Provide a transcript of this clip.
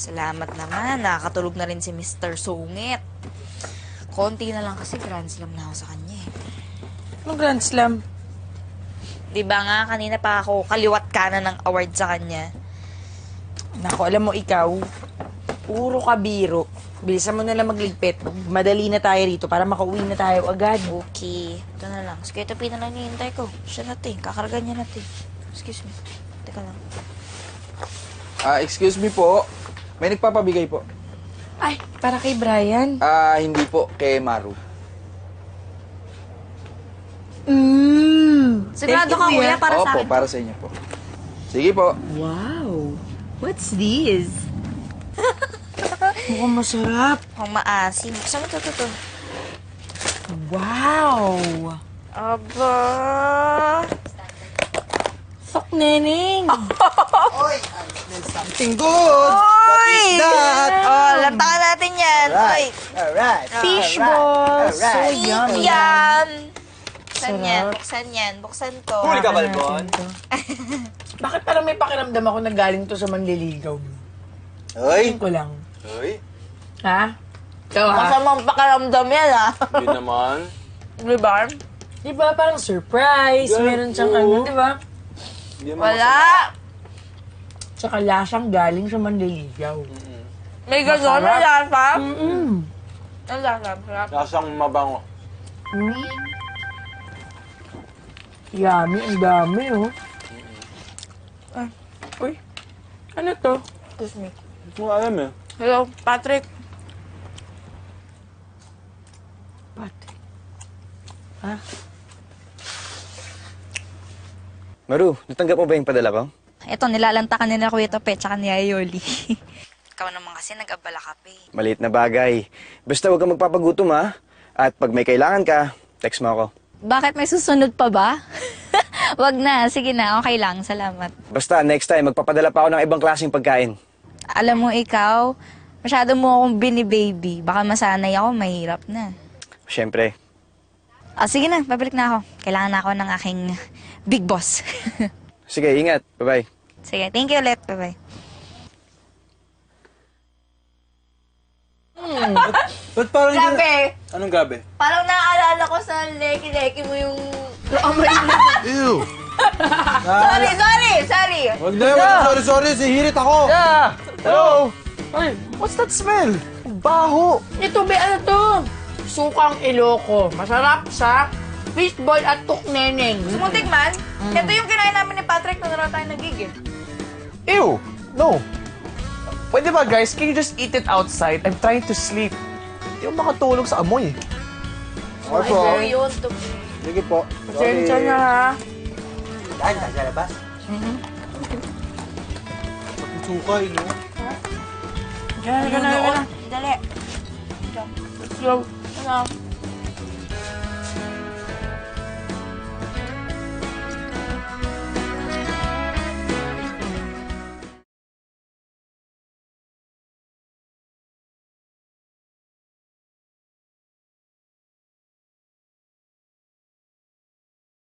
Salamat naman. Nakakatulog na rin si Mr. Sungit. Konti na lang kasi Grand Slam na ako sa kanya eh. Anong Grand Slam? Diba nga, kanina pa ako kaliwat kanan ng award sa kanya. Naku, alam mo ikaw, puro ka biro. Bilisan mo na lang magligpit. Madali na tayo rito para makauwi na tayo agad. Okay. Ito na lang. Sige, ito na lang hinihintay ko. Siya natin. Kakarga niya natin. Excuse me. Teka lang. Excuse me po. May nagpapabigay po. Ay, para kay Brian. Hindi po. Kay Maru. Sigurado ka, kuya, para sa Opo, akin. para sa inyo po. Sige po. Wow. What's this? Mukhang masarap. Mukhang maasim. Saan ito? Wow. Aba. Sok, neneng. Something good! What is that? Oh, lantakan natin yan. Oy. Alright. Fish balls. So Alright. yummy. Yum. Buksan Sarap. yan. Buksan yan. Buksan to. Huli ka, Balbon. Bakit parang may pakiramdam ako na galing to sa manliligaw? Hoy! Tingin ko lang. Hoy! Ha? Ikaw ha? Masamang pakiramdam yan, ha? Hindi naman. Di ba? Di ba parang surprise? Meron siyang ano, di ba? Hindi naman Wala. Tsaka lasang galing sa manliligaw. May gano'n na lasa. Mm-mm. Ang lasa. Sarap. Lasang mabango. Yummy, ang dami oh. Uy, ano to? Excuse me. Hindi ko alam eh. Hello, Patrick. Patrick. Maru, natanggap mo ba yung padala ko? Ito, nilalantakan nila Kuya Tope, tsaka ni Ayoli. Ikaw naman kasi nag-abala ka pa eh. Maliit na bagay. Basta huwag kang magpapagutom ha. At pag may kailangan ka, text mo ako. Bakit may susunod pa ba? Wag na, sige na, okay lang, salamat. Basta next time, magpapadala pa ako ng ibang klaseng pagkain. Alam mo ikaw, masyado mo akong bini-baby. Baka masanay ako, mahirap na. Siyempre. Sige na, babalik na ako. Kailangan na ako ng aking big boss. Sige, ingat. Bye-bye. Sige, thank you ulit. Bye-bye. Ba't parang Gabi! Anong gabi? Parang naaalala ko sa leki-leki mo yung amoy na. Ew! Sorry! Wag na, sorry. Sihirit ako. Ah! Hello? Ay, what's that smell? Baho. Ito be, ano to? Sukang Iloko. Masarap sa fishball at tukneneng. Sumuntik man, ito yung kinain namin ni Patrick nung naroon tayo nagigil. Ew! No! Pwede ba guys, can you just eat it outside? I'm trying to sleep. Hindi ko makatulog sa amoy. Okay po. Yun, to Sige po. Pasensya na ha. Sukay, no? Yan, Dali. Let's go. Ano?